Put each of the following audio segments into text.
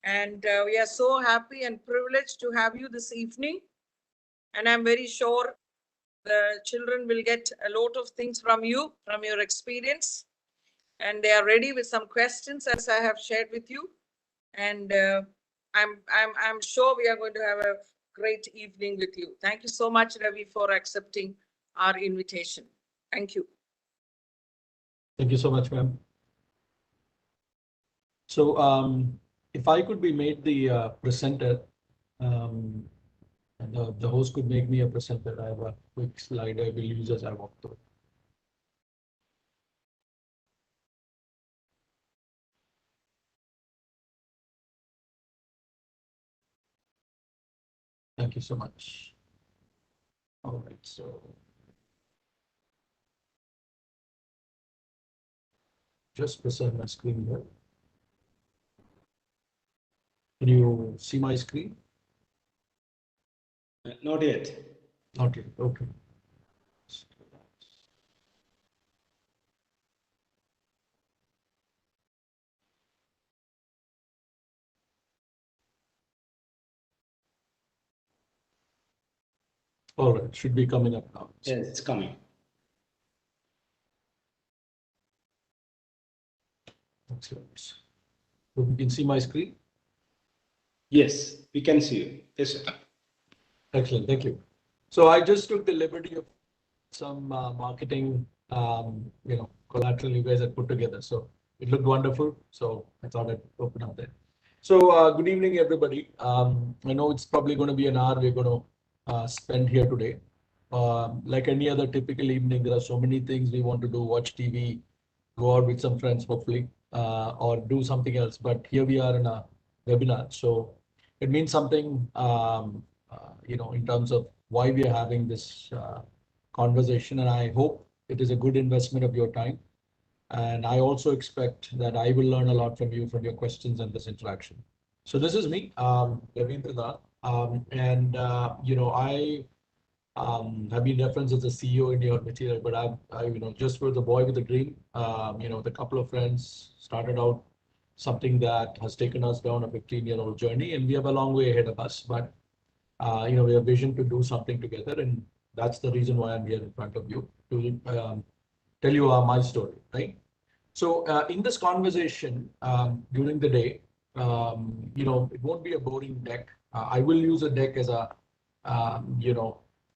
And we are so happy and privileged to have you this evening. And I'm very sure the children will get a lot of things from you, from your experience. And they are ready with some questions, as I have shared with you. And I'm sure we are going to have a great evening with you. Thank you so much, Ravi, for accepting our invitation. Thank you. Thank you so much, ma'am. So if I could be made the presenter, and the host could make me a presenter, I have a quick slide I will use as I walk through. Thank you so much. All right, so just present my screen here. Can you see my screen? Not yet. Not yet. Okay. All right, should be coming up now. Yes, it's coming. Excellent. So you can see my screen? Yes, we can see you. Yes, sir. Excellent, thank you. So I just took the liberty of some marketing, collateral you guys had put together. So it looked wonderful. So I thought I'd open up there. So good evening, everybody. I know it's probably going to be an hour we're going to spend here today. Like any other typical evening, there are so many things we want to do, watch TV, go out with some friends, hopefully, or do something else. But here we are in a webinar. So it means something, in terms of why we are having this conversation. And I hope it is a good investment of your time. And I also expect that I will learn a lot from you, from your questions and this interaction. So this is me, Ravindranath. I have been referenced as the CEO in your material, but just for the boy with a dream, the couple of friends started out something that has taken us down a 15-year-old journey, and we have a long way ahead of us. But we have a vision to do something together, and that's the reason why I'm here in front of you to tell you my story, right? So in this conversation during the day, it won't be a boring deck. I will use a deck as a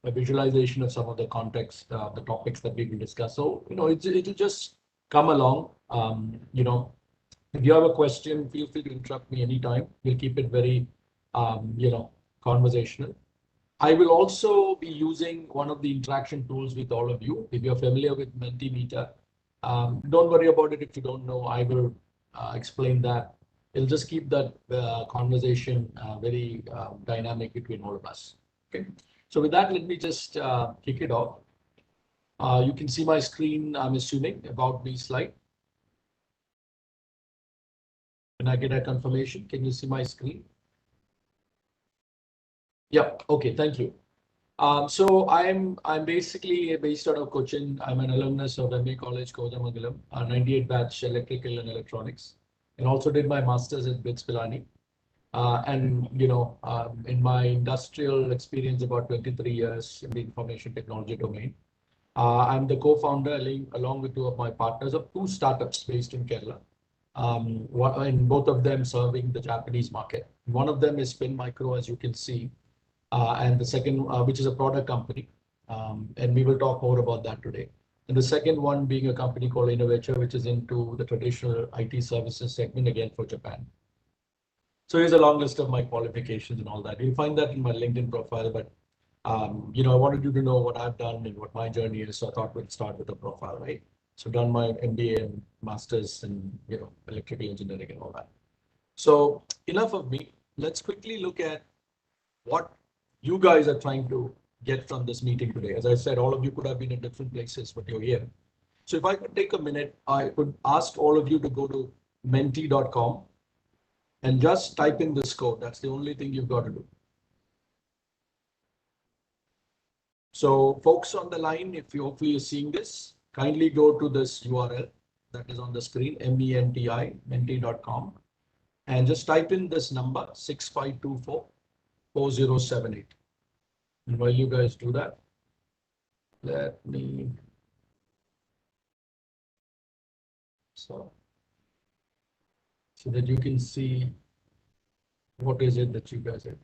visualization of some of the context, the topics that we will discuss. So, it'll just come along. If you have a question, feel free to interrupt me anytime. We'll keep it very, conversational. I will also be using one of the interaction tools with all of you. If you're familiar with Mentimeter, don't worry about it if you don't know. I will explain that. It'll just keep that conversation very dynamic between all of us. Okay. So with that, let me just kick it off. You can see my screen, I'm assuming, about me slide. Can I get a confirmation? Can you see my screen? Yep. Okay. Thank you. So I'm basically based out of Cochin. I'm an alumnus of MA College, Kodamangalam, 98 batch electrical and electronics, and also did my master's at BITS Pilani. In my industrial experience, about 23 years in the information technology domain. I'm the co-founder, along with two of my partners, of two startups based in Kerala. And both of them serving the Japanese market. One of them is Spin Micro, as you can see, and the second, which is a product company, and we will talk more about that today. And the second one being a company called Innovature, which is into the traditional IT services segment, again for Japan. So here's a long list of my qualifications and all that. You'll find that in my LinkedIn profile, but I wanted you to know what I've done and what my journey is. So I thought we'd start with the profile, right? So done my MBA and masters in electrical engineering and all that. So enough of me. Let's quickly look at what you guys are trying to get from this meeting today. As I said, all of you could have been in different places, but you're here. So if I could take a minute, I could ask all of you to go to menti.com and just type in this code. That's the only thing you've got to do. So folks on the line, if you hopefully you're seeing this, kindly go to this URL that is on the screen, menti.com, and just type in this number 6524-4078. And while you guys do that, let me so that you can see what is it that you guys have.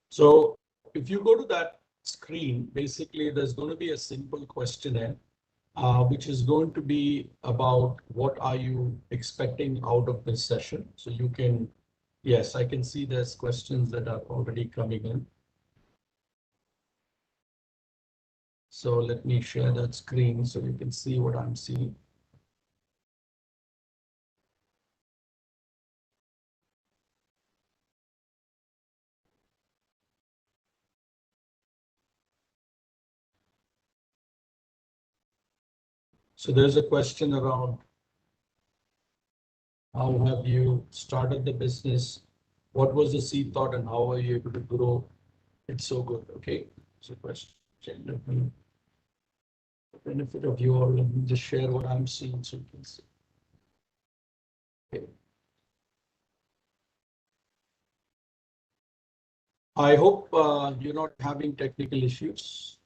So if you go to that screen, basically there's going to be a simple questionnaire, which is going to be about what are you expecting out of this session. So you can, yes, I can see there's questions that are already coming in. So let me share that screen so you can see what I'm seeing. So there's a question around how have you started the business? What was the seed thought and how are you able to grow it so good? Okay, so question. Let me, for the benefit of you all, let me just share what I'm seeing so you can see. Okay. I hope you're not having technical issues.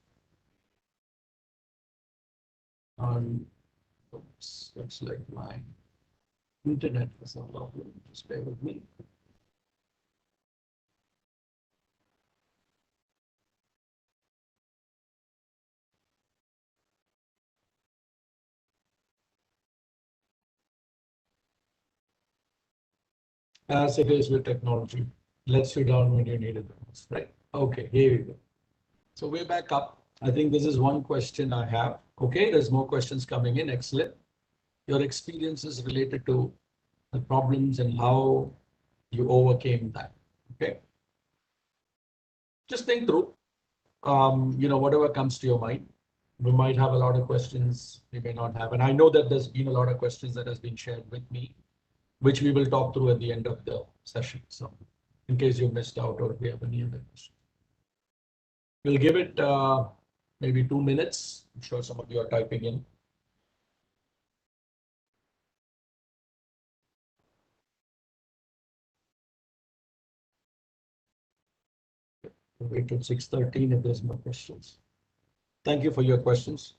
Oops, looks like my internet is a problem. Just bear with me. As it is with technology, lets you down when you need it the most, right? Okay, here we go. So we're back up. I think this is one question I have. Okay, there's more questions coming in. Excellent. Your experiences related to the problems and how you overcame that. Okay. Just think through, whatever comes to your mind. We might have a lot of questions, we may not have. And I know that there's been a lot of questions that has been shared with me, which we will talk through at the end of the session. So in case you missed out or if we have any other questions. We'll give it maybe 2 minutes. I'm sure some of you are typing in. We'll wait till 6:13 if there's more questions. Thank you for your questions.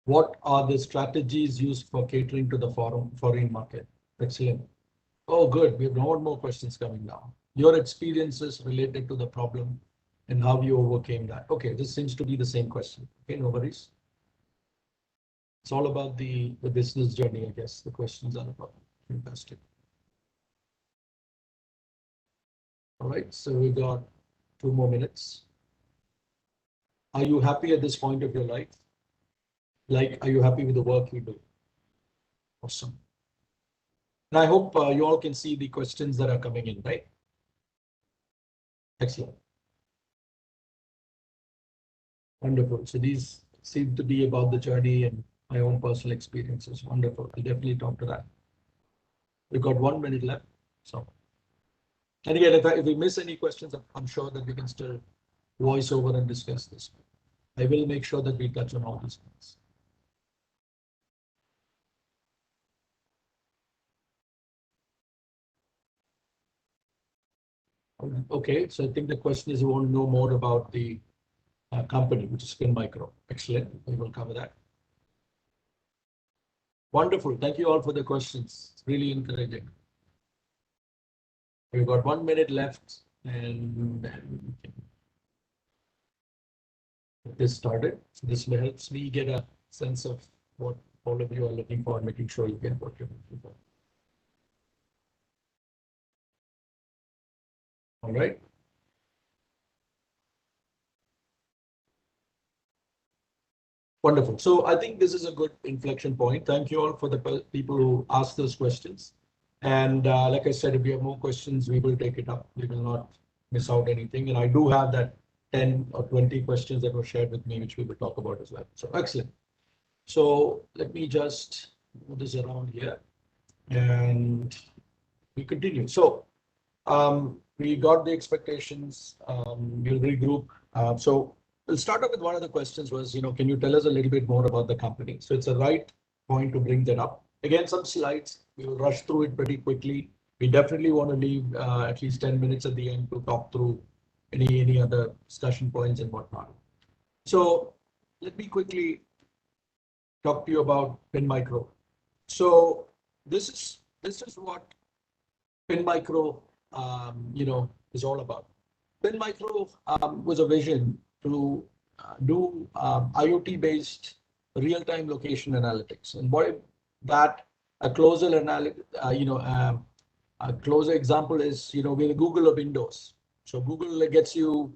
What are the strategies used for catering to the foreign market? Excellent. Oh, good. We have more questions coming now. Your experiences related to the problem and how you overcame that. Okay, this seems to be the same question. Okay, no worries. It's all about the business journey, I guess. The questions are about. Fantastic. All right, so we got 2 more minutes. Are you happy at this point of your life? Like, are you happy with the work you do? Awesome. And I hope you all can see the questions that are coming in, right? Excellent. Wonderful. So these seem to be about the journey and my own personal experiences. Wonderful. We'll definitely talk to that. We've got 1 minute left. So, and again, if we miss any questions, I'm sure that we can still voice over and discuss this. I will make sure that we touch on all these things. Okay, so I think the question is you want to know more about the company, which is Spin Micro. Excellent. We will cover that. Wonderful. Thank you all for the questions. It's really encouraging. We've got 1 minute left and get this started. So this helps me get a sense of what all of you are looking for, making sure you get what you're looking for. All right. Wonderful. So I think this is a good inflection point. Thank you all for the people who asked those questions. And like I said, if you have more questions, we will take it up. We will not miss out anything. And I do have that 10 or 20 questions that were shared with me, which we will talk about as well. So excellent. So let me just move this around here and we continue. So we got the expectations. We'll regroup. So we'll start off with one of the questions was, can you tell us a little bit more about the company? So it's a right point to bring that up. Again, some slides. We will rush through it pretty quickly. We definitely want to leave at least 10 minutes at the end to talk through any other discussion points and whatnot. So let me quickly talk to you about Pin Micro. So this is what Pin Micro is all about. Pin Micro was a vision to do IoT-based real-time location analytics, and what that a closer a closer example is we're the Google of indoors. So Google gets you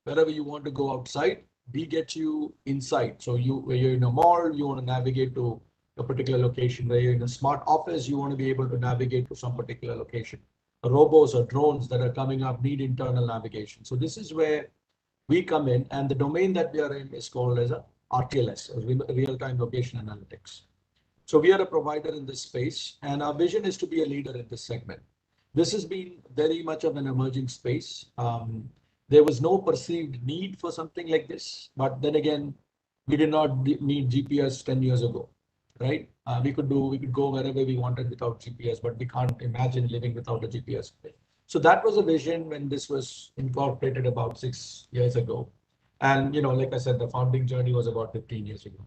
wherever you want to go outside. We get you inside. So where you're in a mall, you want to navigate to a particular location. Where you're in a smart office, you want to be able to navigate to some particular location. Robots or drones that are coming up need internal navigation. So this is where we come in, and the domain that we are in is called as a RTLS, or real-time location analytics. So we are a provider in this space, and our vision is to be a leader in this segment. This has been very much of an emerging space. There was no perceived need for something like this, but then again, we did not need GPS 10 years ago, right? We could go wherever we wanted without GPS, but we can't imagine living without a GPS. So that was a vision when this was incorporated about 6 years ago. And like I said, the founding journey was about 15 years ago.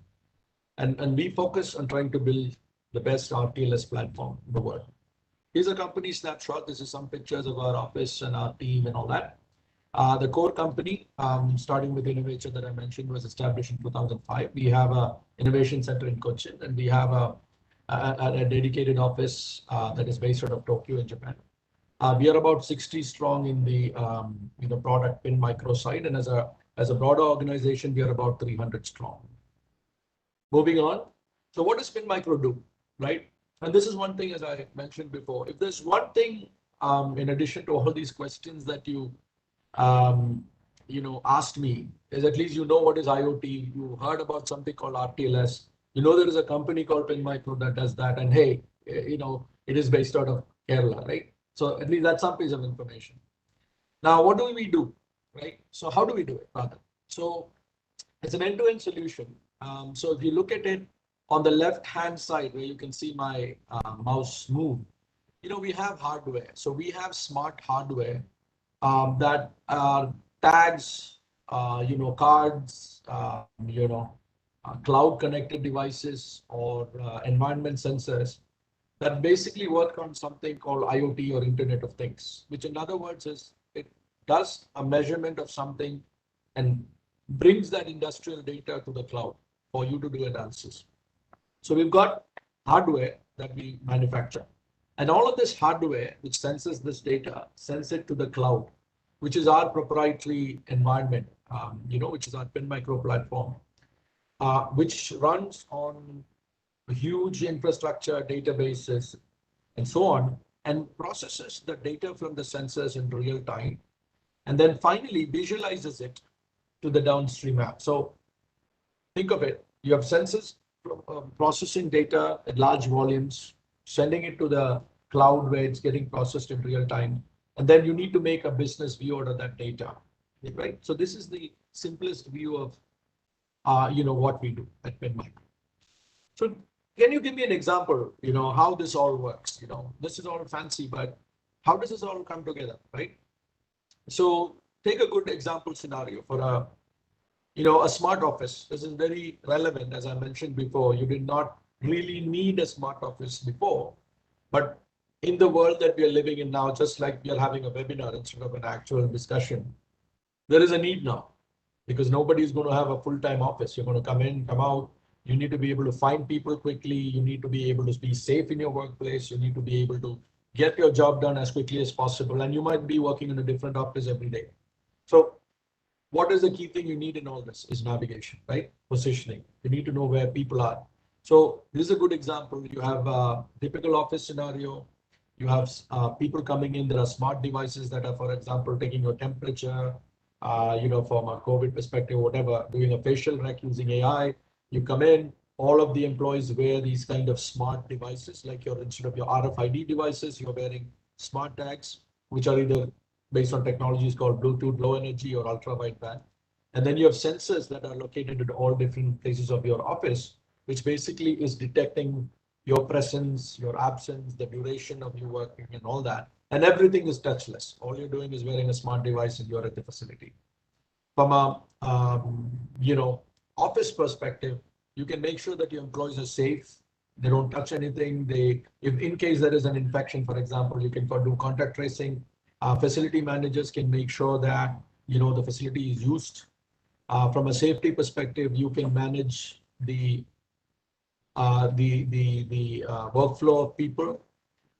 And we focus on trying to build the best RTLS platform in the world. Here's a company snapshot. This is some pictures of our office and our team and all that. The core company, starting with innovation that I mentioned, was established in 2005. We have an innovation center in Cochin, and we have a dedicated office that is based out of Tokyo in Japan. We are about 60 strong in the product Pin Micro side, and as a broader organization, we are about 300 strong. Moving on. So what does Pin Micro do, right? And this is one thing, as I mentioned before. If there's one thing, in addition to all these questions that you asked me, is at least what is IoT. You heard about something called RTLS. There is a company called Pin Micro that does that, and hey, it is based out of Kerala, right? So at least that's some piece of information. Now, what do we do, right? So how do we do it, rather? So it's an end-to-end solution. So if you look at it on the left-hand side, where you can see my mouse move, we have hardware. So we have smart hardware that tags, cards, cloud-connected devices or environment sensors that basically work on something called IoT, or Internet of Things, which in other words is it does a measurement of something and brings that industrial data to the cloud for you to do analysis. So we've got hardware that we manufacture, and all of this hardware which senses this data sends it to the cloud, which is our proprietary environment, which is our Pin Micro platform, which runs on huge infrastructure, databases, and so on, and processes the data from the sensors in real time, and then finally visualizes it to the downstream app. So think of it, you have sensors processing data at large volumes, sending it to the cloud where it's getting processed in real time, and then you need to make a business view out of that data, right? So this is the simplest view of what we do at Pin Micro. So can you give me an example, how this all works? This is all fancy, but how does this all come together, right? So take a good example scenario for a smart office. This is very relevant. As I mentioned before, you did not really need a smart office before, but in the world that we are living in now, just like we are having a webinar instead of an actual discussion, there is a need now because nobody is going to have a full-time office. You're going to come in, come out. You need to be able to find people quickly. You need to be able to be safe in your workplace. You need to be able to get your job done as quickly as possible. And you might be working in a different office every day. So what is the key thing you need in all this is navigation, right? Positioning. You need to know where people are. So this is a good example. You have a typical office scenario. You have people coming in. There are smart devices that are, for example, taking your temperature, from a COVID perspective, whatever, doing a facial rec using AI. You come in, all of the employees wear these kind of smart devices, like instead of your RFID devices, you're wearing smart tags, which are either based on technologies called Bluetooth, low energy, or ultra wideband. And then you have sensors that are located at all different places of your office, which basically is detecting your presence, your absence, the duration of you working and all that. And everything is touchless. All you're doing is wearing a smart device and you're at the facility. From a, office perspective, you can make sure that your employees are safe. They don't touch anything. If in case there is an infection, for example, you can do contact tracing. Facility managers can make sure that, the facility is used. From a safety perspective, you can manage the workflow of people.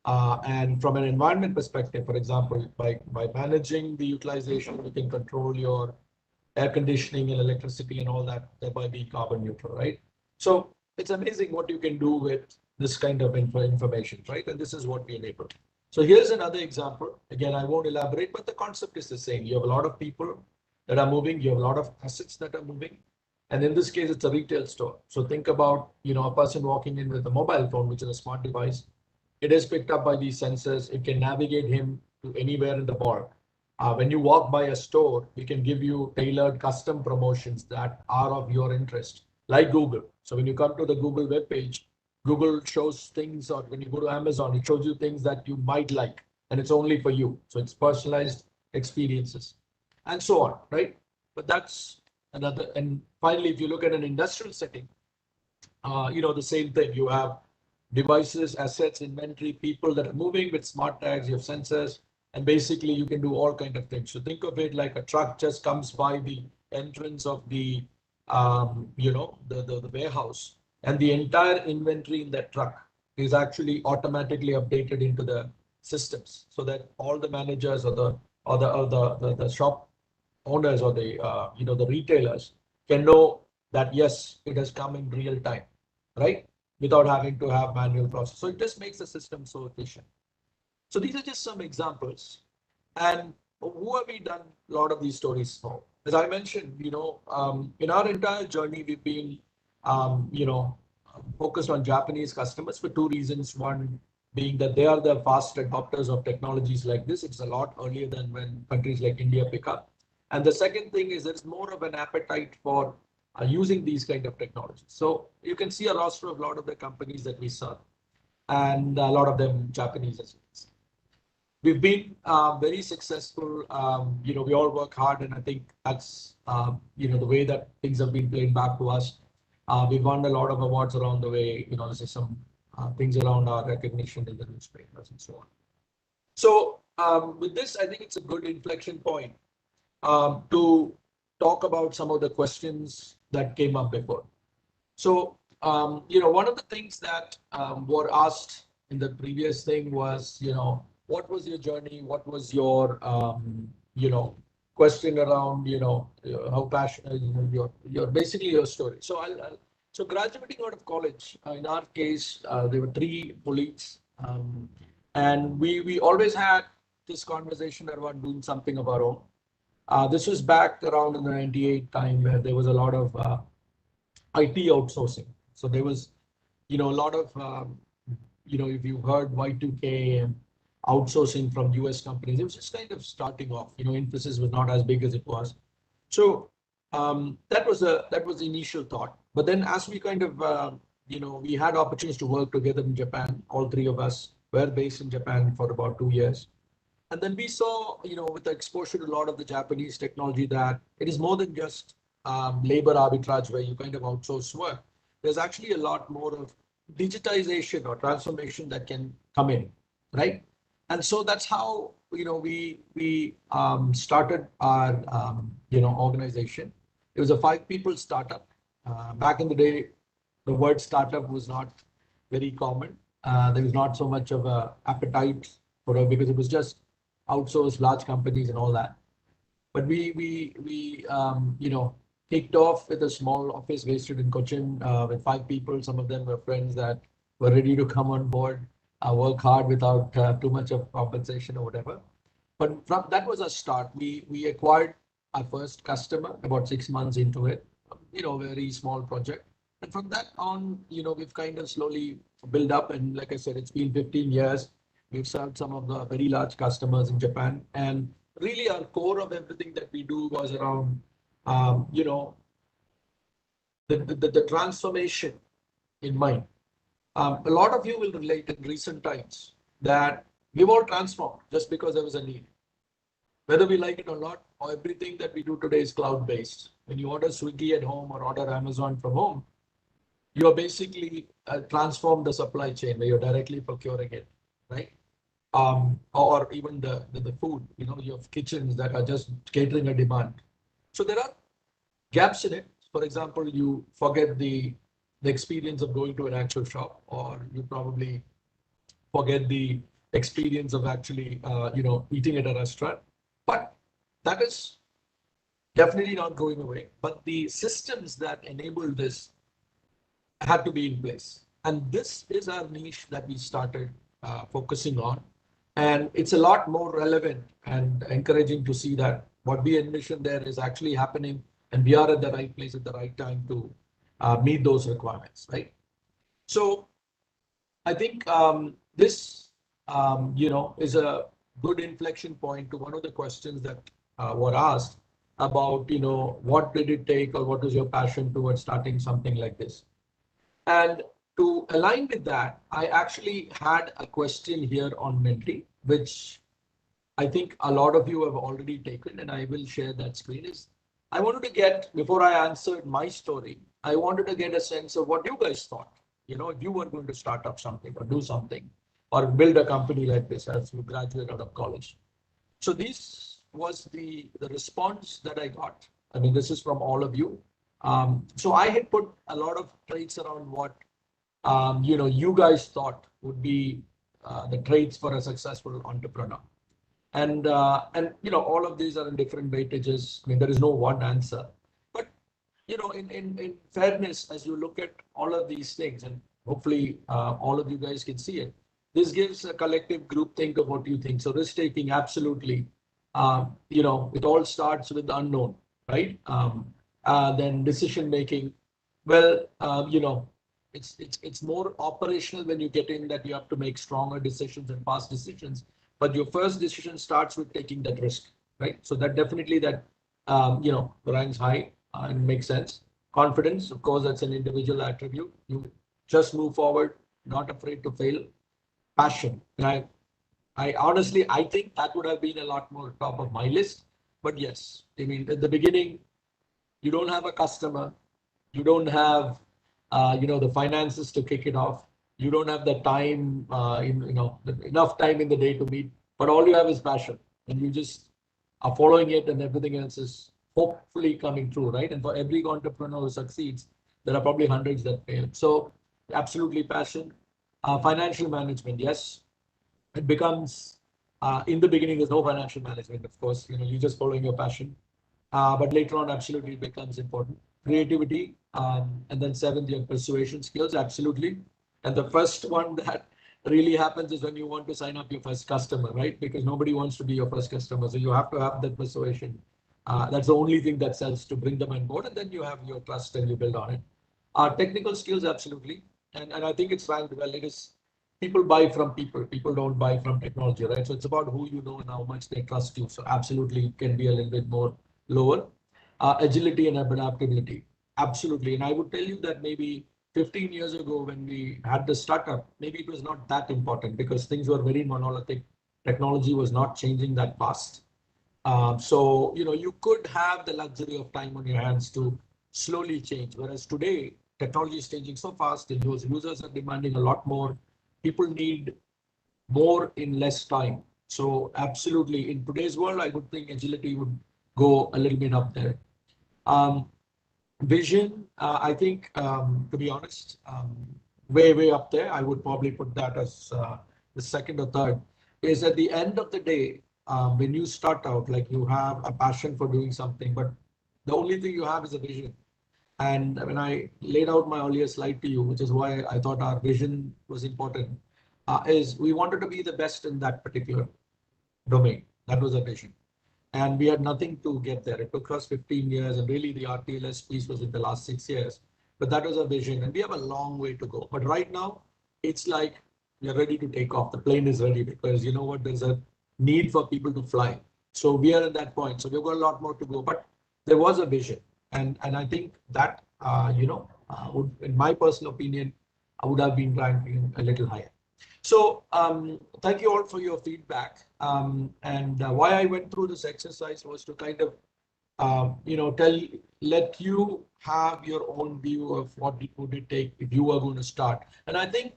And from an environment perspective, for example, by managing the utilization, you can control your air conditioning and electricity and all that, thereby being carbon neutral, right? So it's amazing what you can do with this kind of information, right? And this is what we enable. So here's another example. Again, I won't elaborate, but the concept is the same. You have a lot of people that are moving. You have a lot of assets that are moving. And in this case, it's a retail store. So think about, a person walking in with a mobile phone, which is a smart device. It is picked up by these sensors. It can navigate him to anywhere in the mall. When you walk by a store, we can give you tailored custom promotions that are of your interest, like Google. So when you come to the Google web page, Google shows things, or when you go to Amazon, it shows you things that you might like, and it's only for you. So it's personalized experiences and so on, right? But that's another. And finally, if you look at an industrial setting, the same thing. You have devices, assets, inventory, people that are moving with smart tags, you have sensors, and basically you can do all kinds of things. So think of it like a truck just comes by the entrance of the warehouse, and the entire inventory in that truck is actually automatically updated into the systems, so that all the managers or the shop owners or the retailers can know that yes, it has come in real time, right? Without having to have manual process. So it just makes the system so efficient. So these are just some examples. And who have we done a lot of these stories for? As I mentioned, in our entire journey, we've been, focused on Japanese customers for two reasons. One being that they are the fast adopters of technologies like this. It's a lot earlier than when countries like India pick up. And the second thing is there's more of an appetite for using these kind of technologies. So you can see a roster of a lot of the companies that we serve, and a lot of them Japanese as well. We've been very successful. We all work hard, and I think that's the way that things have been played back to us. We've won a lot of awards along the way. This is some things around our recognition in the newspapers and so on. So with this, I think it's a good inflection point to talk about some of the questions that came up before. So, one of the things that were asked in the previous thing was, what was your journey? What was your, question around, how passionate, your basically your story. So so graduating out of college, in our case, there were three colleagues, and we always had this conversation about doing something of our own. This was back around in the 98 time where there was a lot of IT outsourcing. So there was, a lot of, if you heard Y2K and outsourcing from US companies, it was just kind of starting off. Infosys was not as big as it was. So that was the initial thought. But then as we kind of, we had opportunities to work together in Japan. All three of us were based in Japan for about 2 years. And then we saw, with the exposure to a lot of the Japanese technology, that it is more than just labor arbitrage where you kind of outsource work. There's actually a lot more of digitization or transformation that can come in, right? And so that's how we started our organization. It was a 5-people startup. Back in the day, the word startup was not very common. There was not so much of a appetite for it because it was just outsourced large companies and all that. But we kicked off with a small office based in Cochin with 5 people. Some of them were friends that were ready to come on board, work hard without too much of compensation or whatever. But from that was a start. We acquired our first customer about 6 months into it. Very small project. And from that on, we've kind of slowly built up. And like I said, it's been 15 years. We've served some of the very large customers in Japan. And really our core of everything that we do was around, the transformation in mind. A lot of you will relate in recent times that we've all transformed just because there was a need. Whether we like it or not, everything that we do today is cloud-based. When you order Swiggy at home or order Amazon from home, you are basically transformed the supply chain where you're directly procuring it, right? Or even the food, you have kitchens that are just catering a demand. So there are gaps in it. For example, you forget the experience of going to an actual shop, or you probably forget the experience of actually, eating at a restaurant. But that is definitely not going away. But the systems that enable this had to be in place. And this is our niche that we started focusing on. And it's a lot more relevant and encouraging to see that what we envision there is actually happening, and we are at the right place at the right time to meet those requirements, right? So I think this, is a good inflection point to one of the questions that were asked about, what did it take or what was your passion towards starting something like this? And to align with that, I actually had a question here on Menti, which I think a lot of you have already taken, and I will share that screen. I wanted to get, before I answered my story, I wanted to get a sense of what you guys thought, if you were going to start up something or do something or build a company like this as you graduate out of college. So this was the response that I got. I mean, this is from all of you. So I had put a lot of traits around what you guys thought would be the traits for a successful entrepreneur. And all of these are in different weightages. I mean, there is no one answer. But in fairness, as you look at all of these things, and hopefully all of you guys can see it, this gives a collective group think of what you think. So risk taking, absolutely. It all starts with the unknown, right? Then decision making. Well, it's more operational when you get in, that you have to make stronger decisions and fast decisions. But your first decision starts with taking that risk, right? So that definitely ranks high and makes sense. Confidence, of course, that's an individual attribute. You just move forward, not afraid to fail. Passion. And I honestly, I think that would have been a lot more top of my list. But yes, I mean, at the beginning, you don't have a customer, you don't have, the finances to kick it off. You don't have the time, enough time in the day to meet, but all you have is passion, and you just are following it, and everything else is hopefully coming true, right? And for every entrepreneur who succeeds, there are probably hundreds that fail. So absolutely passion. Financial management, yes, it becomes, in the beginning, there's no financial management, of course, you're just following your passion. But later on, absolutely, it becomes important. Creativity, and then 7th, your persuasion skills, absolutely. And the first one that really happens is when you want to sign up your first customer, right? Because nobody wants to be your first customer. So you have to have that persuasion. That's the only thing that sells, to bring them on board. And then you have your trust and you build on it. Technical skills, absolutely. And I think it's ranked well. It is, people buy from people. People don't buy from technology, right? So it's about who you know and how much they trust you. So absolutely, it can be a little bit more lower. Agility and adaptability, absolutely. And I would tell you that maybe 15 years ago when we had the startup, maybe it was not that important because things were very monolithic. technology was not changing that fast. So, you could have the luxury of time on your hands to slowly change. Whereas today, technology is changing so fast, and those users are demanding a lot more. People need more in less time. So absolutely, in today's world, I would think agility would go a little bit up there. Um, Vision, I think, to be honest, way up there. I would probably put that as the second or third. Is at the end of the day, when you start out, like you have a passion for doing something, but the only thing you have is a vision. And when I laid out my earlier slide to you, which is why I thought our vision was important, is we wanted to be the best in that particular domain. That was our vision. And we had nothing to get there. It took us 15 years, and really the RTLS piece was in the last 6 years. But that was our vision, and we have a long way to go. But right now, it's like we're ready to take off. The plane is ready, because you know what? There's a need for people to fly. So we are at that point. So we've got a lot more to go. But there was a vision, and I think that would, in my personal opinion, I would have been ranking a little higher. So thank you all for your feedback. And why I went through this exercise was to kind of, let you have your own view of what would it take if you are going to start. And I think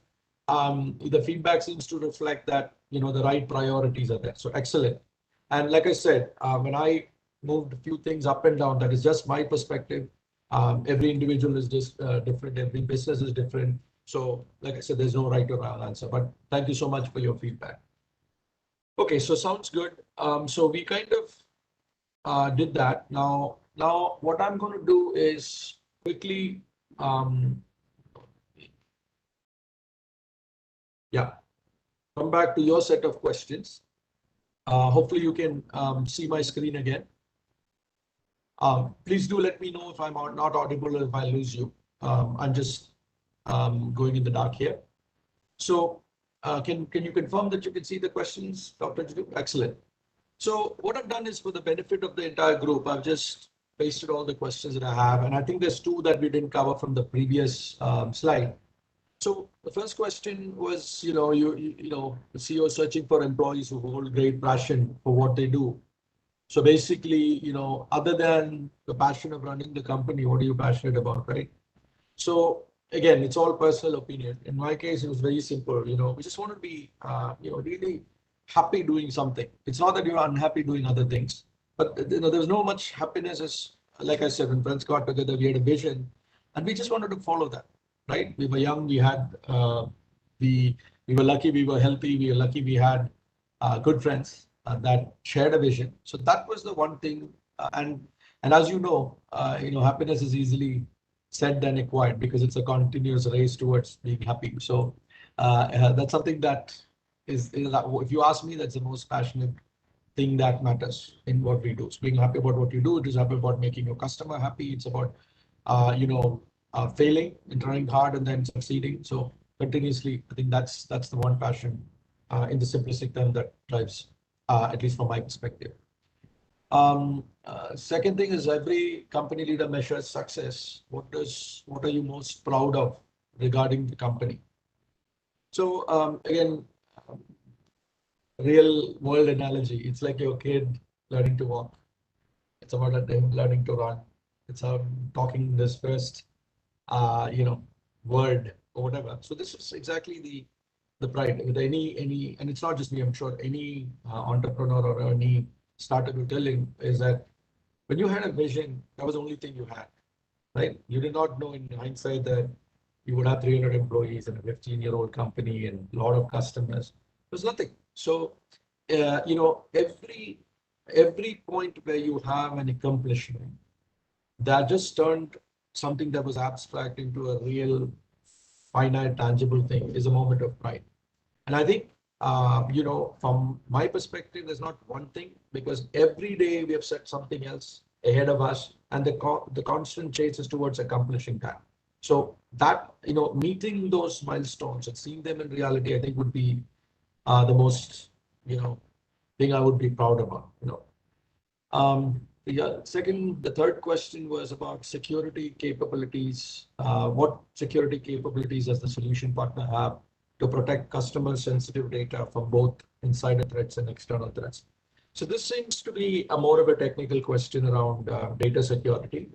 the feedback seems to reflect that, the right priorities are there. So excellent. And like I said, when I moved a few things up and down, that is just my perspective. Every individual is just different. Every business is different. So like I said, there's no right or wrong answer, but thank you so much for your feedback. Okay, so sounds good. So we kind of did that. Now what I'm going to do is quickly, come back to your set of questions. Hopefully you can see my screen again. Please do let me know if I'm not audible or if I lose you. I'm just going in the dark here. So can you confirm that you can see the questions, Dr. Jiddu? Excellent. So what I've done is, for the benefit of the entire group, I've just pasted all the questions that I have. And I think there's two that we didn't cover from the previous slide. So the first question was, the CEO searching for employees who hold great passion for what they do. So basically, other than the passion of running the company, what are you passionate about, right? So again, it's all personal opinion. In my case, it was very simple. We just want to be, really happy doing something. It's not that you're unhappy doing other things, but there's no much happiness as, like I said, when friends got together, we had a vision, and we just wanted to follow that, right? We were young. We had, we were lucky. We were healthy. We were lucky. We had good friends that shared a vision. So that was the one thing. And as happiness is easily said than acquired, because it's a continuous race towards being happy. So that's something that is, if you ask me, that's the most passionate thing that matters in what we do. So being happy about what you do, it is happy about making your customer happy. It's about, failing and trying hard and then succeeding. So continuously, I think that's the one passion in the simplistic term that drives, at least from my perspective. Second thing is, every company leader measures success. What are you most proud of regarding the company? So again, real world analogy. It's like your kid learning to walk. It's about them learning to run. It's talking this first, word or whatever. So this is exactly the pride with any, and it's not just me. I'm sure any entrepreneur or any startup will tell him is that when you had a vision, that was the only thing you had, right? You did not know in hindsight that you would have 300 employees and a 15-year-old company and a lot of customers. There's nothing. So, every point where you have an accomplishment that just turned something that was abstract into a real, finite, tangible thing is a moment of pride. And I think, from my perspective, there's not one thing, because every day we have set something else ahead of us, and the constant chase is towards accomplishing that. So that, meeting those milestones and seeing them in reality, I think would be the most, thing I would be proud about, the third question was about security capabilities. What security capabilities does the solution partner have to protect customer sensitive data from both insider threats and external threats. So this seems to be a more of a technical question around data security.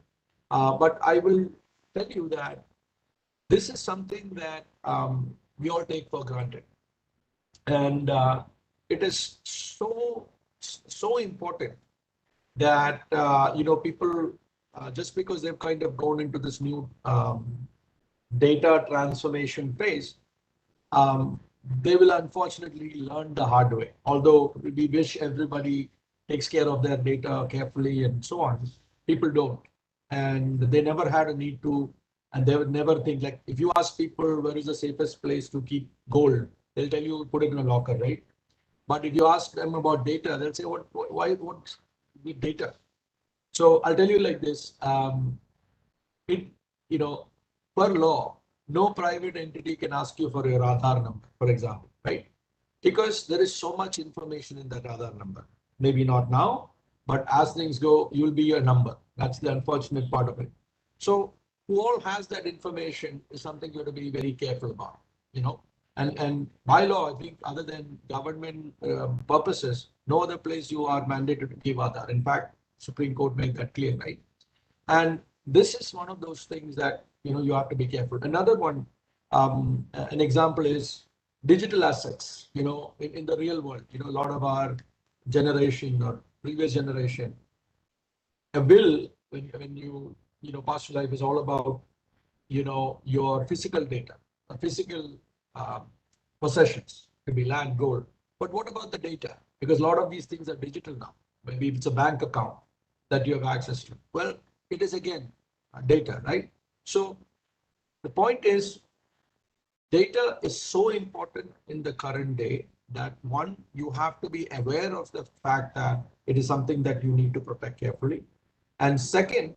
But I will tell you that this is something that we all take for granted. And it is so important that, people, just because they've kind of gone into this new data transformation phase, they will unfortunately learn the hard way. Although we wish everybody takes care of their data carefully and so on, people don't. And they never had a need to, and they would never think, like, if you ask people where is the safest place to keep gold, they'll tell you put it in a locker, right? But if you ask them about data, they'll say, why with data? So I'll tell you like this, it, per law, no private entity can ask you for your Aadhaar number, for example, right? Because there is so much information in that Aadhaar number. Maybe not now, but as things go, you'll be a number. That's the unfortunate part of it. So who all has that information is something you have to be very careful about, And by law, I think other than government purposes, no other place you are mandated to give Aadhaar. In fact, Supreme Court made that clear, right? And this is one of those things that, you have to be careful. Another one, an example is digital assets, in the real world, a lot of our generation or previous generation, a will, when you, past life is all about, your physical data, physical possessions, could be land, gold. But what about the data? Because a lot of these things are digital now. Maybe it's a bank account that you have access to. Well, it is again data, right? So the point is, data is so important in the current day that one, you have to be aware of the fact that it is something that you need to protect carefully. And second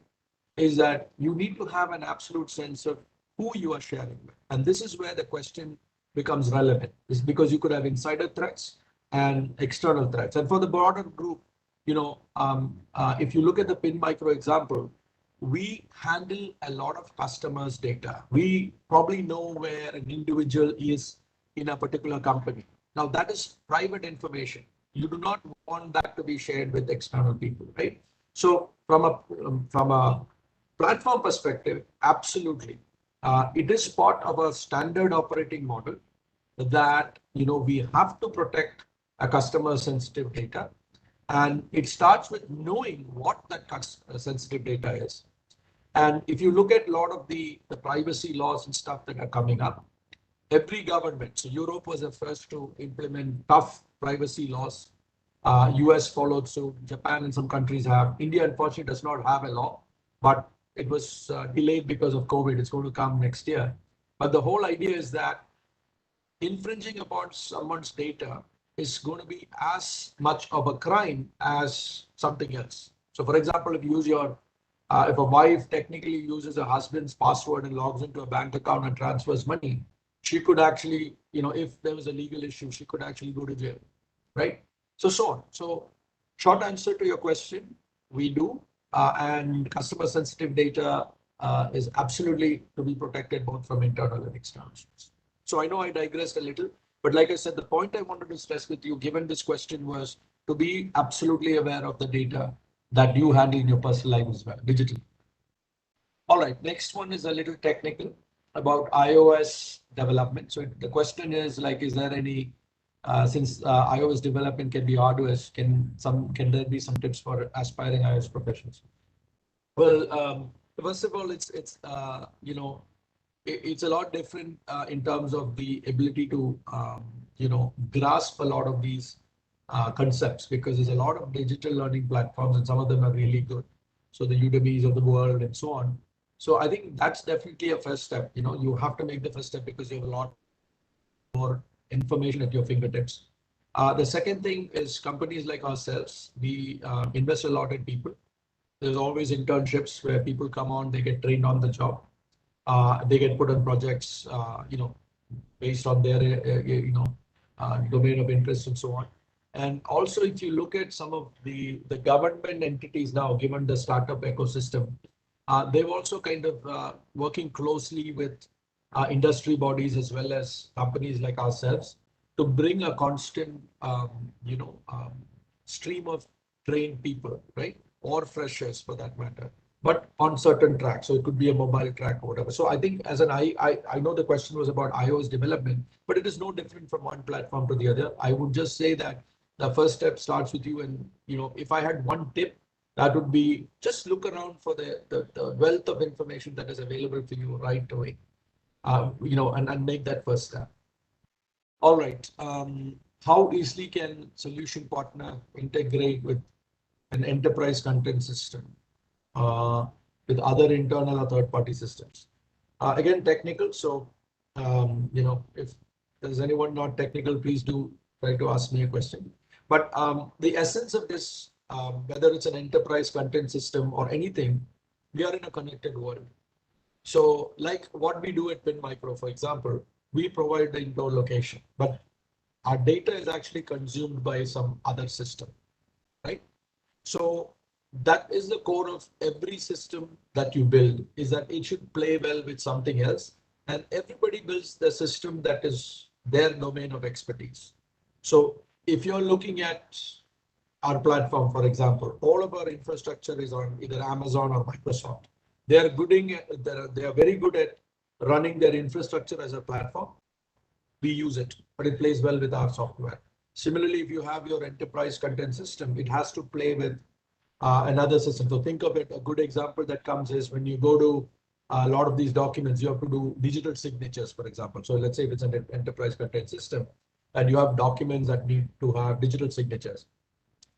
is that you need to have an absolute sense of who you are sharing with. And this is where the question becomes relevant, is because you could have insider threats and external threats. And for the broader group, if you look at the PIN micro example, we handle a lot of customers' data. We probably know where an individual is in a particular company. Now that is private information. You do not want that to be shared with external people, right? So from a platform perspective, absolutely. It is part of a standard operating model that, we have to protect a customer sensitive data. And it starts with knowing what that sensitive data is. And if you look at a lot of the privacy laws and stuff that are coming up, every government, so Europe was the first to implement tough privacy laws. US followed suit, Japan and some countries have. India, unfortunately, does not have a law, but it was delayed because of COVID. It's going to come next year. But the whole idea is that infringing upon someone's data is going to be as much of a crime as something else. So for example, if you use if a wife technically uses a husband's password and logs into a bank account and transfers money, she could actually, if there was a legal issue, she could actually go to jail, right? So on. So short answer to your question, we do, and customer sensitive data is absolutely to be protected both from internal and external sources. So I know I digressed a little, but like I said, the point I wanted to stress with you, given this question, was to be absolutely aware of the data that you handle in your personal life as well, digitally. All right, next one is a little technical about iOS development. So the question is like, is there any, since iOS development can be arduous, can there be some tips for aspiring iOS professionals? Well, first of all, it's a lot different in terms of the ability to, grasp a lot of these concepts, because there's a lot of digital learning platforms and some of them are really good. So the Udemy's of the world and so on. So I think that's definitely a first step. You have to make the first step because you have a lot more information at your fingertips. The second thing is companies like ourselves, we invest a lot in people. There's always internships where people come on, they get trained on the job. They get put on projects, based on their, domain of interest and so on. And also, if you look at some of the government entities now, given the startup ecosystem, they've also kind of working closely with industry bodies as well as companies like ourselves to bring a constant, stream of trained people, right? Or freshers for that matter, but on certain tracks. So it could be a mobile track or whatever. So I think as an I know the question was about iOS development, but it is no different from one platform to the other. I would just say that the first step starts with you. And, if I had one tip, that would be just look around for the wealth of information that is available for you right away, and make that first step. All right. How easily can solution partner integrate with an enterprise content system, uh, with other internal or third-party systems? Again, technical. So, if there's anyone not technical, please do try to ask me a question. But the essence of this, whether it's an enterprise content system or anything, we are in a connected world. So, like what we do at Pin Micro, for example, we provide the indoor location, but our data is actually consumed by some other system, right? So that is the core of every system that you build, is that it should play well with something else. And everybody builds the system that is their domain of expertise. So if you're looking at our platform, for example, all of our infrastructure is on either Amazon or Microsoft. They are very good at running their infrastructure as a platform. We use it, but it plays well with our software. Similarly, if you have your enterprise content system, it has to play with another system. So think of it, a good example that comes is when you go to a lot of these documents, you have to do digital signatures, for example. So let's say if it's an enterprise content system and you have documents that need to have digital signatures,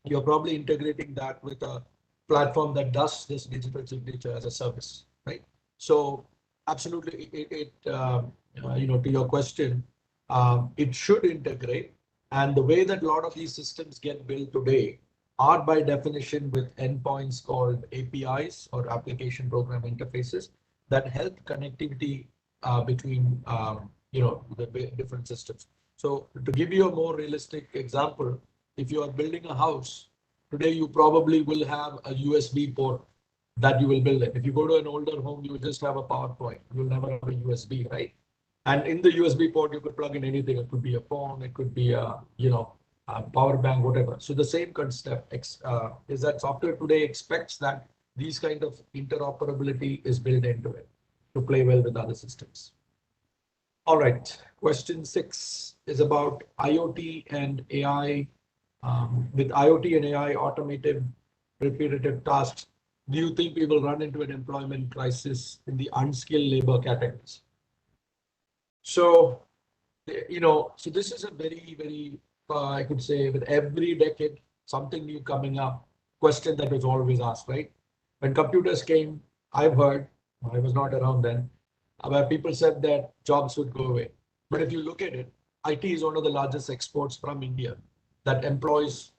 you're probably integrating that with a platform that does this digital signature as a service, right? So absolutely, to your question, it should integrate. And the way that a lot of these systems get built today are by definition with endpoints called APIs or application program interfaces that help connectivity between the different systems. So to give you a more realistic example, if you are building a house today, you probably will have a USB port that you will build it. If you go to an older home, you will just have a PowerPoint. You'll never have a USB, right? And in the USB port, you could plug in anything. It could be a phone, it could be a power bank, whatever. So the same concept is that software today expects that these kind of interoperability is built into it to play well with other systems. All right, question 6 is about IoT and AI. With IoT and AI automated repetitive tasks, do you think we will run into an employment crisis in the unskilled labor categories? So, so this is a very, very, I could say, with every decade, something new coming up, question that was always asked, right? When computers came, I've heard, I was not around then, where people said that jobs would go away. But if you look at it, IT is one of the largest exports from India that employs,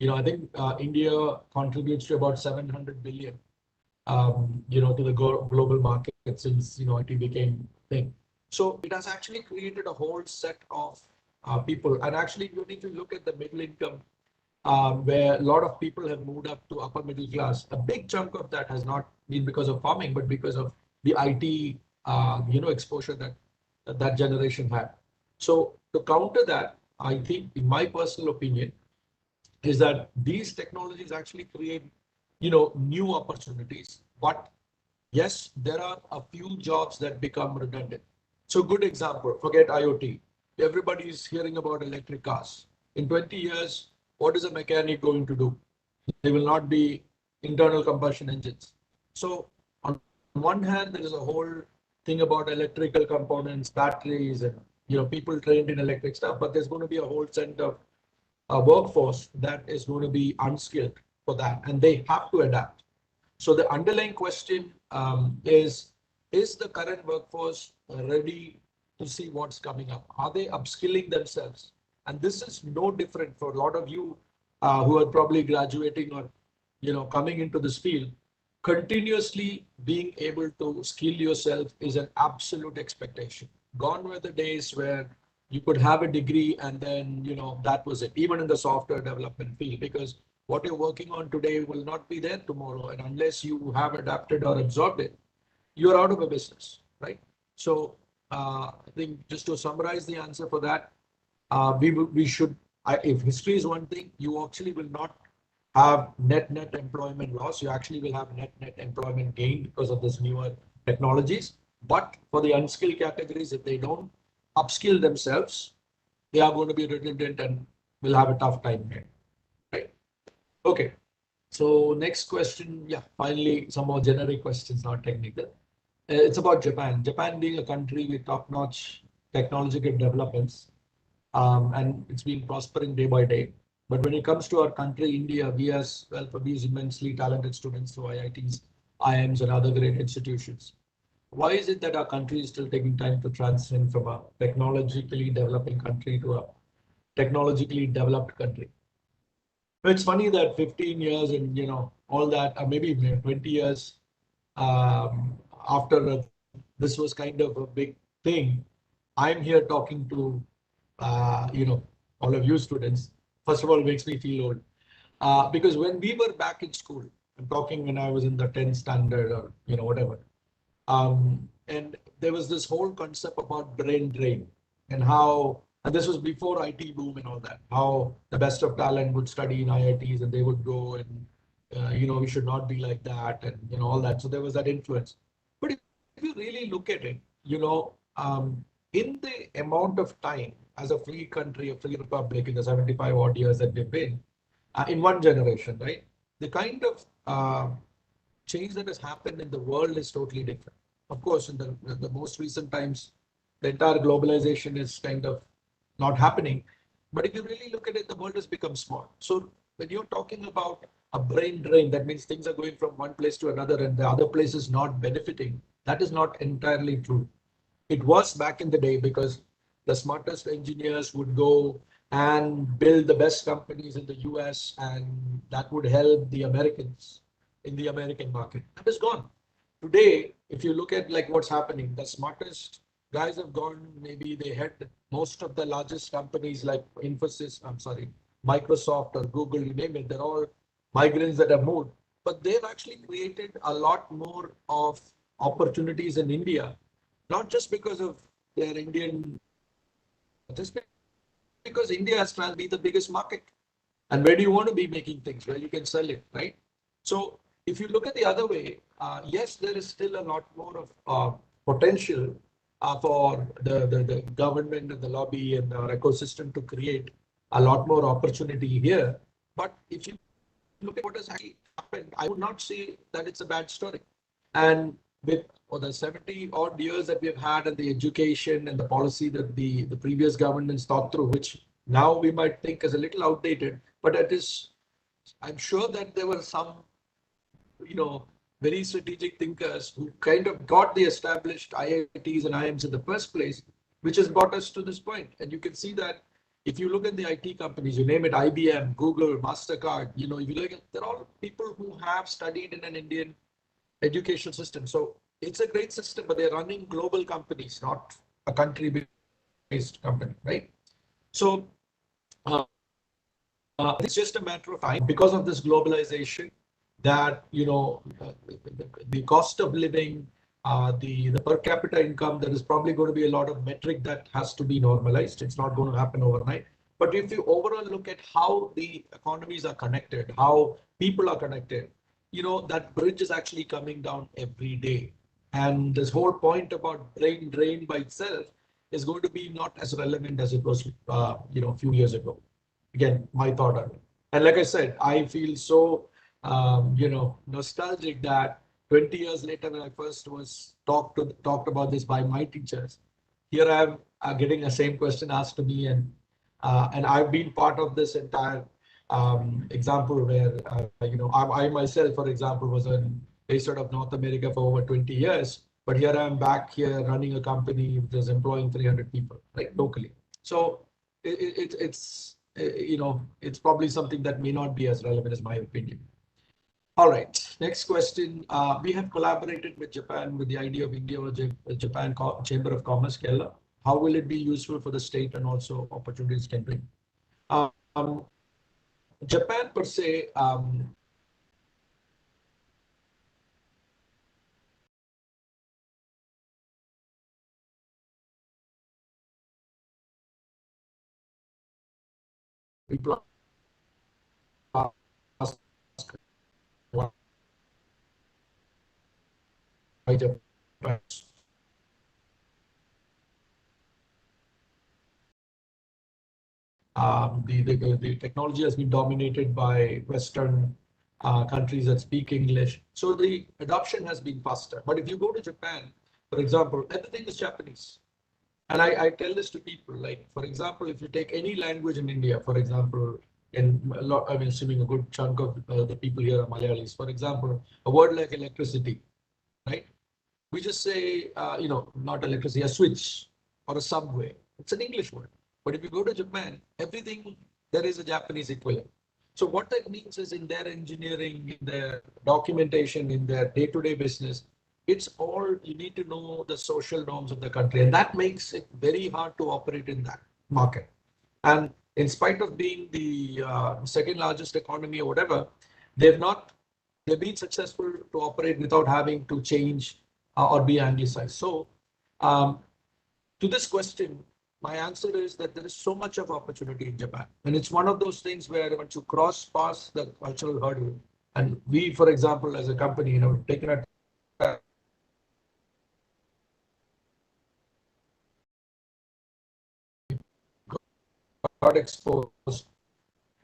I think India contributes to about 700 billion, to the global market since, IT became a thing. So it has actually created a whole set of people. And actually, you need to look at the middle income, where a lot of people have moved up to upper middle class. A big chunk of that has not been because of farming, but because of the IT, exposure that generation had. So to counter that, I think, in my personal opinion, is that these technologies actually create, new opportunities. But yes, there are a few jobs that become redundant. So good example, forget IoT. Everybody is hearing about electric cars. In 20 years, what is a mechanic going to do? They will not be internal combustion engines. So on one hand, there is a whole thing about electrical components, batteries, and people trained in electric stuff, but there's going to be a whole set of workforce that is going to be unskilled for that, and they have to adapt. So the underlying question is the current workforce ready to see what's coming up? Are they upskilling themselves? And this is no different for a lot of you who are probably graduating or coming into this field. Continuously being able to skill yourself is an absolute expectation. Gone were the days where you could have a degree and then that was it, even in the software development field, because what you're working on today will not be there tomorrow, and unless you have adapted or absorbed it, you're out of a business, right? So I think just to summarize the answer for that, we should, if history is one thing, you actually will not have net employment loss. You actually will have net employment gain because of this newer technologies. But for the unskilled categories, if they don't upskill themselves, they are going to be redundant and will have a tough time here. Right? Okay. So next question. Yeah, finally, some more generic questions, not technical. It's about Japan. Japan being a country with top-notch technological developments, and it's been prospering day by day. But when it comes to our country, India, we as well produce immensely talented students through IITs, IIMs, and other great institutions. Why is it that our country is still taking time to transition from a technologically developing country to a technologically developed country? It's funny that 15 years and all that, or maybe 20 years after this was kind of a big thing, I'm here talking to all of you students. First of all, it makes me feel old because when we were back in school, I'm talking when I was in the 10th standard or whatever, and there was this whole concept about brain drain and how, and this was before IT boom and all that, how the best of talent would study in IITs and they would go and we should not be like that and all that. So there was that influence. But if you really look at it, in the amount of time as a free country, a free republic in the 75 odd years that we've been, in one generation, right? The kind of change that has happened in the world is totally different. Of course, in the most recent times, the entire globalization is kind of not happening. But if you really look at it, the world has become small. So when you're talking about a brain drain, that means things are going from one place to another and the other place is not benefiting. That is not entirely true. It was back in the day because the smartest engineers would go and build the best companies in the US, and that would help the Americans in the American market. That is gone. Today, if you look at like what's happening, the smartest guys have gone, maybe they had most of the largest companies like Microsoft or Google, you name it, they're all migrants that have moved. But they've actually created a lot more of opportunities in India, not just because of their Indian, just because India has to be the biggest market. And where do you want to be making things? Where you can sell it, right? So if you look at the other way, yes, there is still a lot more of potential for the government and the lobby and our ecosystem to create a lot more opportunity here. But if you look at what has actually happened, I would not say that it's a bad story. And with the 70 odd years that we've had and the education and the policy that the previous governments thought through, which now we might think is a little outdated, but it is, I'm sure that there were some, very strategic thinkers who kind of got the established IITs and IIMs in the first place, which has brought us to this point. And you can see that if you look at the IT companies, you name it, IBM, Google, MasterCard, if you look at, they're all people who have studied in an Indian education system. So it's a great system, but they're running global companies, not a country-based company, right? So it's just a matter of time because of this globalization that, the cost of living, the per capita income, there is probably going to be a lot of metric that has to be normalized. It's not going to happen overnight. But if you overall look at how the economies are connected, how people are connected, that bridge is actually coming down every day. And this whole point about brain drain by itself is going to be not as relevant as it was, a few years ago. Again, my thought on it. And like I said, I feel so, nostalgic that 20 years later, when I first was talked about this by my teachers, here I am getting the same question asked to me, and I've been part of this entire example where, I myself, for example, was based out of North America for over 20 years, but here I am back here running a company that is employing 300 people, right, locally. So it's probably something that may not be as relevant as my opinion. All right, next question. We have collaborated with Japan with the idea of India or Japan Chamber of Commerce, Kerala. How will it be useful for the state and also opportunities can bring? Um, Japan per se, People ask why Japan. The technology has been dominated by Western countries that speak English. So the adoption has been faster. But if you go to Japan, for example, everything is Japanese. And I tell this to people, like, for example, if you take any language in India, for example, in a lot, I'm assuming a good chunk of the people here are Malayalis. For example, a word like electricity, right? We just say, not electricity, a switch or a subway. It's an English word. But if you go to Japan, everything, there is a Japanese equivalent. So what that means is in their engineering, in their documentation, in their day-to-day business, it's all, you need to know the social norms of the country. And that makes it very hard to operate in that market. And in spite of being the second largest economy or whatever, they've been successful to operate without having to change or be anglicized. So to this question, my answer is that there is so much of opportunity in Japan. And it's one of those things where once you cross past the cultural hurdle, and we, for example, as a company, taken a got exposed,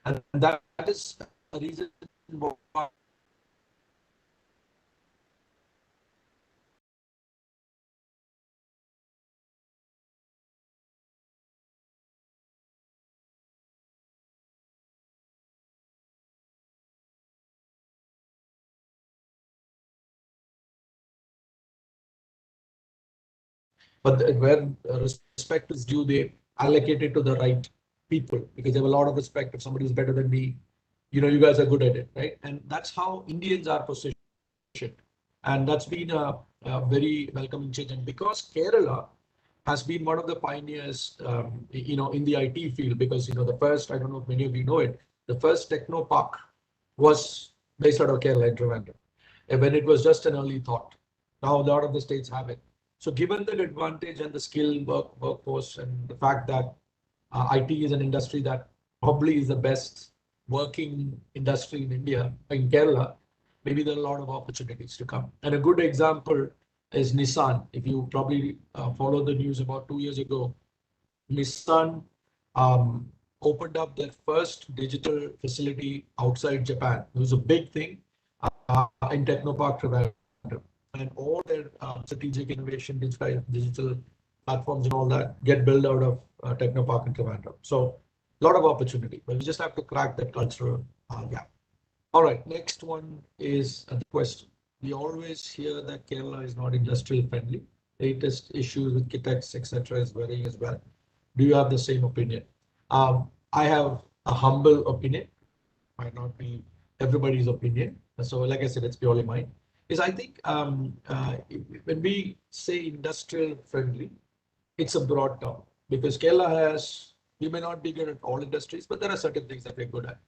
and that is a reason why but where respect is due, they allocate it to the right people because they have a lot of respect. If somebody is better than me, you guys are good at it, right? And that's how Indians are positioned. And that's been a very welcoming change. And because Kerala has been one of the pioneers, in the IT field, because, the first, I don't know if many of you know it, the first techno park was based out of Kerala in Trivandrum, when it was just an early thought. Now a lot of the states have it. So given that advantage and the skilled workforce and the fact that IT is an industry that probably is the best working industry in India, in Kerala, maybe there are a lot of opportunities to come. And a good example is Nissan. If you probably followed the news about 2 years ago, Nissan opened up their first digital facility outside Japan. It was a big thing in Technopark Trivandrum. And all their strategic innovation, digital platforms and all that get built out of Technopark in Trivandrum. So a lot of opportunity, but we just have to crack that cultural gap. All right, next one is a question. We always hear that Kerala is not industrial friendly. Latest issues with Kitex, etc., is varying as well. Do you have the same opinion? I have a humble opinion, might not be everybody's opinion. So, like I said, it's purely mine. Is I think when we say industrial friendly, it's a broad term because Kerala has, we may not be good at all industries, but there are certain things that we're good at.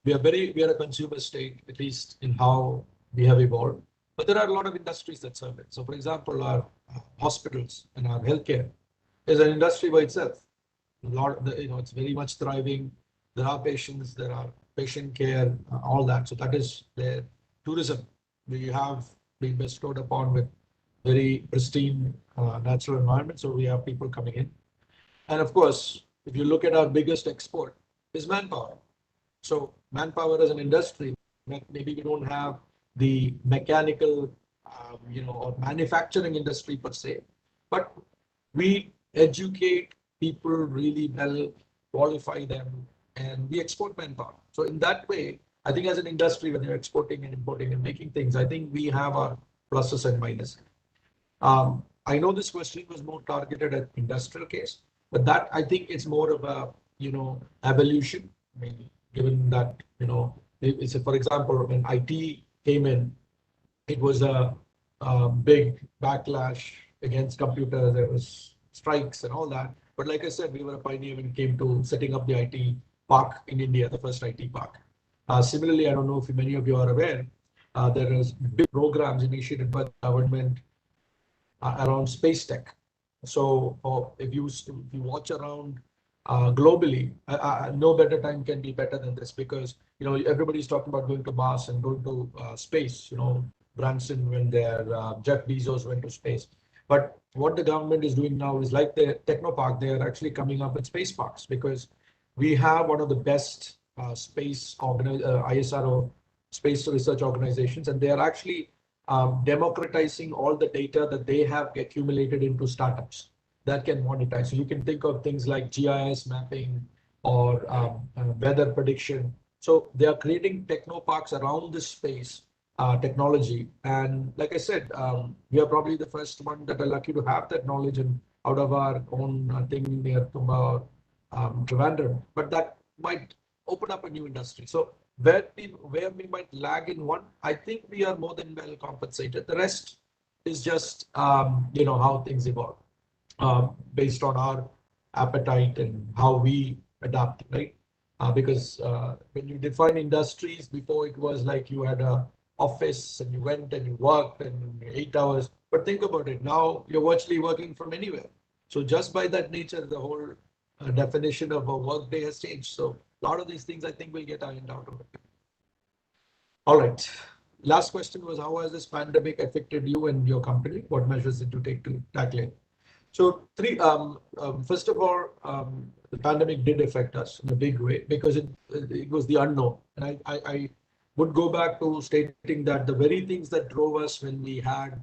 We are a consumer state, at least in how we have evolved. But there are a lot of industries that serve it. So, for example, our hospitals and our healthcare is an industry by itself. A lot of it's very much thriving. There are patients, there are patient care, all that. So that is the tourism. We have been bestowed upon with very pristine natural environment. So we have people coming in. And of course, if you look at our biggest export is manpower. So manpower as an industry, maybe we don't have the mechanical, or manufacturing industry per se, but we educate people really well, qualify them, and we export manpower. So in that way, I think as an industry, when you're exporting and importing and making things, I think we have our pluses and minuses. I know this question was more targeted at industrial case, but that I think it's more of a, evolution. I mean, given that, it's for example, when IT came in, it was a big backlash against computers. There was strikes and all that. But like I said, we were a pioneer when it came to setting up the IT park in India, the first IT park. Similarly, I don't know if many of you are aware, there is big programs initiated by the government around space tech. So if you watch around globally, no better time can be better than this because everybody's talking about going to Mars and going to space. Branson went there, Jeff Bezos went to space. But what the government is doing now is like the Technopark, they are actually coming up with space parks because we have one of the best ISRO space research organizations, and they are actually democratizing all the data that they have accumulated into startups that can monetize. So you can think of things like GIS mapping or weather prediction. So they are creating technoparks around this space technology. And like I said, we are probably the first one that are lucky to have that knowledge and out of our own thing near Tumba, Trivandrum. But that might open up a new industry. So where we might lag in one, I think we are more than well compensated. The rest is just how things evolve based on our appetite and how we adapt, right? Because when you define industries before, it was like you had a office and you went and you worked and 8 hours. But think about it now, you're virtually working from anywhere. So just by that nature, the whole definition of a work day has changed. So a lot of these things I think will get ironed out of it. All right. Last question was, how has this pandemic affected you and your company? What measures did you take to tackle it? So first of all, the pandemic did affect us in a big way because it was the unknown. And I would go back to stating that the very things that drove us when we had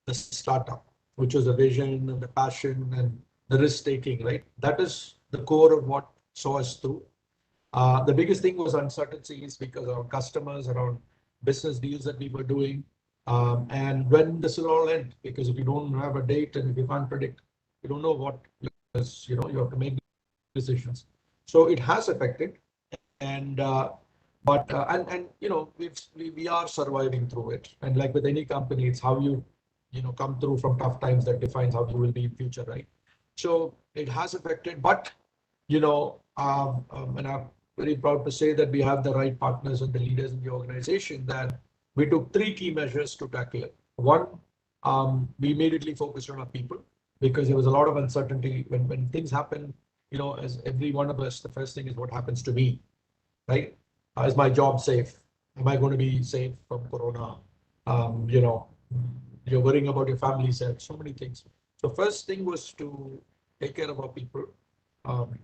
the startup, which was the vision and the passion and the risk taking, right? That is the core of what saw us through. The biggest thing was uncertainties because our customers around business deals that we were doing. And when this will all end, because if you don't have a date and if you can't predict, you don't know what, because you have to make decisions. So it has affected, and we are surviving through it. And like with any company, it's how you come through from tough times that defines how you will be in future, right? So it has affected, but and I'm very proud to say that we have the right partners and the leaders in the organization that we took 3 key measures to tackle it. One, we immediately focused on our people because there was a lot of uncertainty when things happen. As every one of us, the first thing is what happens to me, right? Is my job safe? Am I going to be safe from corona? You're worrying about your family's health, so many things. So first thing was to take care of our people. Um,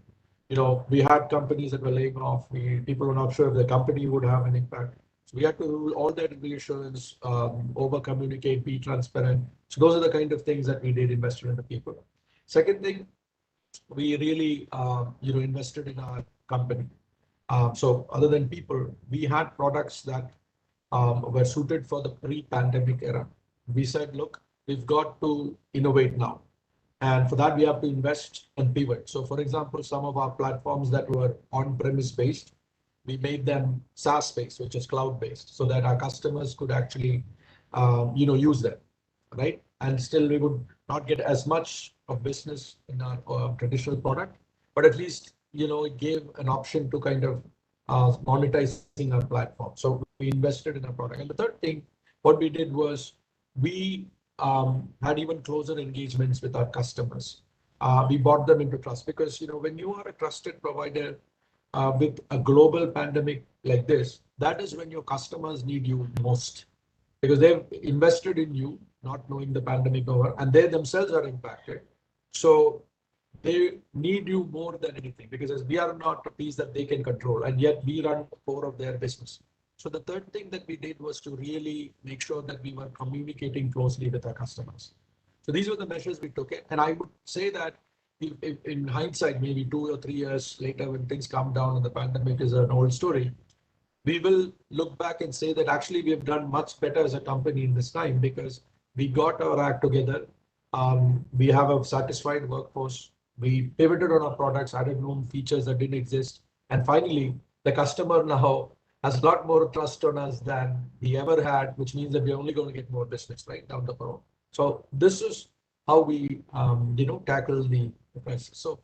we had companies that were laying off. People were not sure if the company would have an impact. So we had to do all that reassurance, over communicate, be transparent. So those are the kind of things that we did, invested in the people. Second thing, we really, invested in our company. So other than people, we had products that were suited for the pre-pandemic era. We said, look, we've got to innovate now. And for that, we have to invest and pivot. So for example, some of our platforms that were on-premise based, we made them SaaS based, which is cloud based, so that our customers could actually, use them, right? And still we would not get as much of business in our traditional product, but at least, it gave an option to kind of monetizing our platform. So we invested in our product. And the third thing, what we did was we had even closer engagements with our customers. We brought them into trust because, when you are a trusted provider with a global pandemic like this, that is when your customers need you most because they've invested in you, not knowing the pandemic over, and they themselves are impacted. So they need you more than anything because as we are not a piece that they can control, and yet we run the core of their business. So the third thing that we did was to really make sure that we were communicating closely with our customers. So these were the measures we took it. And I would say that if in hindsight, maybe 2 or 3 years later, when things calm down and the pandemic is an old story, we will look back and say that actually we have done much better as a company in this time because we got our act together. We have a satisfied workforce. We pivoted on our products, added known features that didn't exist. And finally, the customer now has a lot more trust on us than he ever had, which means that we're only going to get more business right down the road. So this is how we, tackle the crisis. So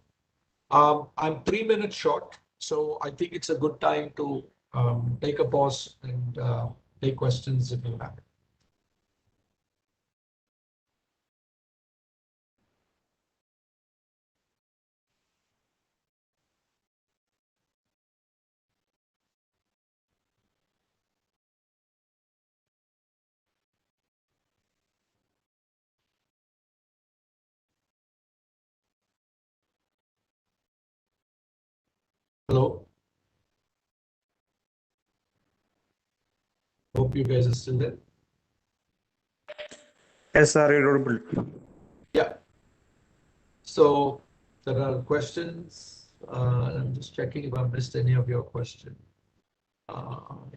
I'm 3 minutes short. So I think it's a good time to take a pause and take questions if you have. Hello. Hope you guys are still there. Yes, sir, you're audible. Yeah. So there are questions. I'm just checking if I missed any of your questions.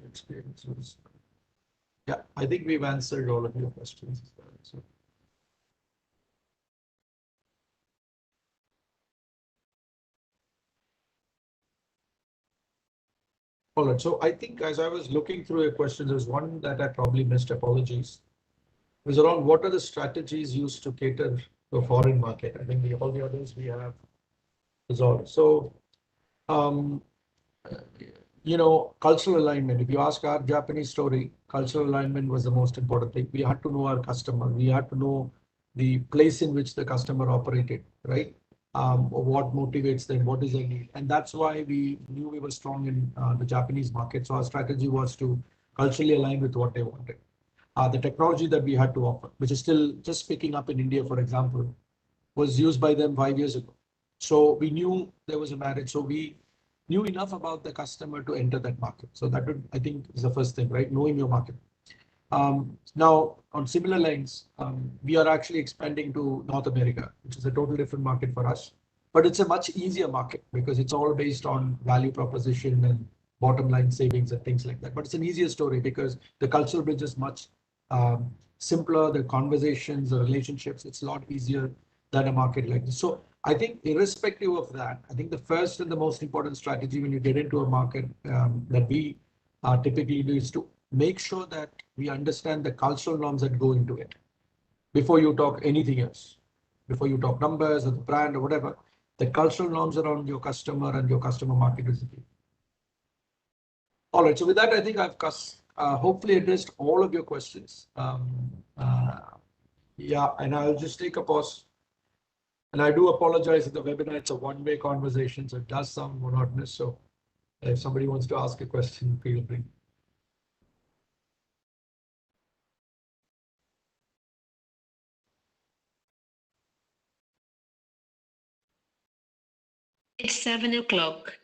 Experiences. Yeah, I think we've answered all of your questions as well. So. All right. So I think as I was looking through your questions, there's one that I probably missed. Apologies. It was around what are the strategies used to cater to a foreign market? I think all the others we have resolved. So, you know, cultural alignment. If you ask our Japanese story, cultural alignment was the most important thing. We had to know our customer. We had to know the place in which the customer operated, right? What motivates them, what is their need. And that's why we knew we were strong in the Japanese market. So our strategy was to culturally align with what they wanted. The technology that we had to offer, which is still just picking up in India, for example, was used by them 5 years ago. So we knew there was a marriage. So we knew enough about the customer to enter that market. So that would, I think, is the first thing, right? Knowing your market. Now, on similar lines, we are actually expanding to North America, which is a totally different market for us. But it's a much easier market because it's all based on value proposition and bottom line savings and things like that. But it's an easier story because the cultural bridge is much simpler, the conversations, the relationships, it's a lot easier than a market like this. So I think irrespective of that, I think the first and the most important strategy when you get into a market that we typically do is to make sure that we understand the cultural norms that go into it before you talk anything else. Before you talk numbers or the brand or whatever, the cultural norms around your customer and your customer market is the key. All right, so with that, I think I've hopefully addressed all of your questions. Yeah, and I'll just take a pause. And I do apologize that the webinar, it's a one-way conversation, so it does sound monotonous. So if somebody wants to ask a question, feel free. It's 7 o'clock.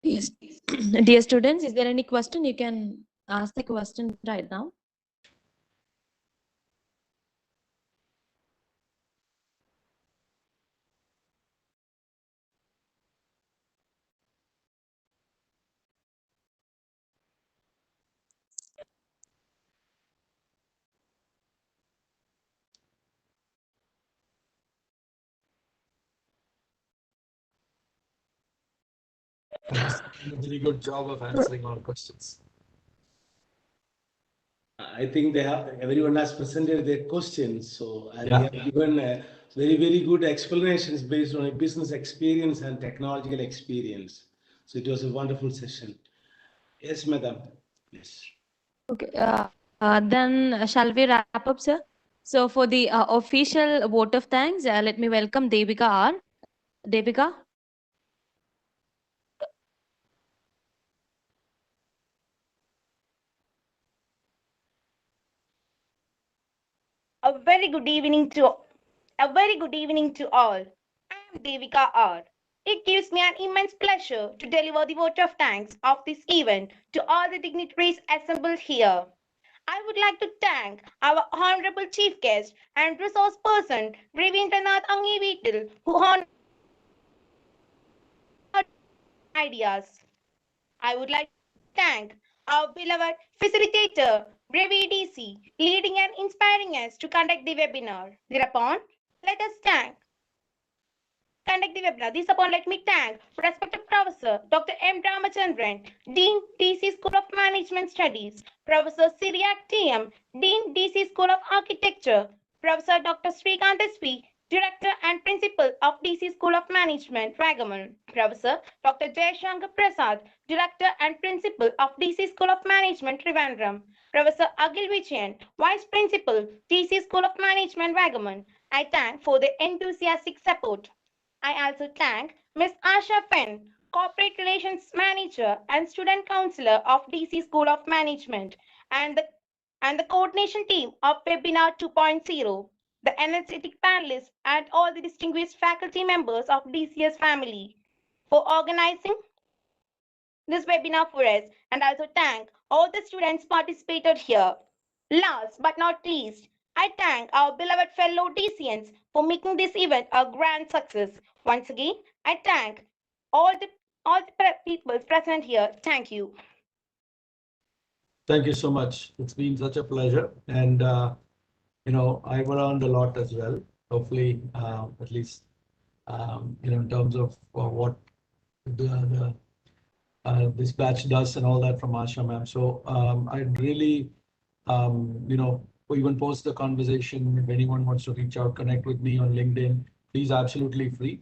Yes. Dear students, is there any question? You can ask the question right now. A very good job of answering all questions. I think everyone has presented their questions. So, and Yeah. they have given very, very good explanations based on a business experience and technological experience. So it was a wonderful session. Yes, madam. Yes. Okay. Then shall we wrap up, sir? So for the official vote of thanks, let me welcome Devika R. Devika. A very good evening to all. I am Devika R. It gives me an immense pleasure to deliver the vote of thanks of this event to all the dignitaries assembled here. I would like to thank our honorable chief guest and resource person Ravindranath Ange Veetil, who honored ideas. I would like to thank our beloved facilitator, Ravi DC, leading and inspiring us to conduct the webinar. Thereupon, let us conduct the webinar. This upon let me thank respected Professor Dr. M. Ramachandran, Dean DC School of Management Studies, Professor Siriak TM, Dean DC School of Architecture, Professor Dr. Srikanth SP, Director and Principal of DC School of Management, Ragaman, Professor Dr. Jayashankar Prasad, Director and Principal of DC School of Management, Trivandrum, Professor Agil Vijayan, Vice Principal, DC School of Management, Ragaman. I thank for the enthusiastic support. I also thank Ms. Asha Fen, Corporate Relations Manager and Student Counselor of DC School of Management, and the coordination team of Webinar 2.0, the energetic panelists, and all the distinguished faculty members of DCS family for organizing this webinar for us, and also thank all the students participated here. Last but not least, I thank our beloved fellow DCNs for making this event a grand success. Once again, I thank all the people present here. Thank you. Thank you so much. It's been such a pleasure. And, I've learned a lot as well. Hopefully, at least, in terms of what this batch does and all that from Asha ma'am. So I'd really, even post the conversation, if anyone wants to reach out, connect with me on LinkedIn, please, absolutely free.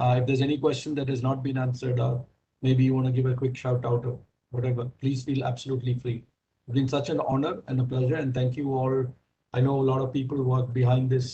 If there's any question that has not been answered, or maybe you want to give a quick shout out or whatever, please feel absolutely free. It's been such an honor and a pleasure. And thank you all. I know a lot of people work behind this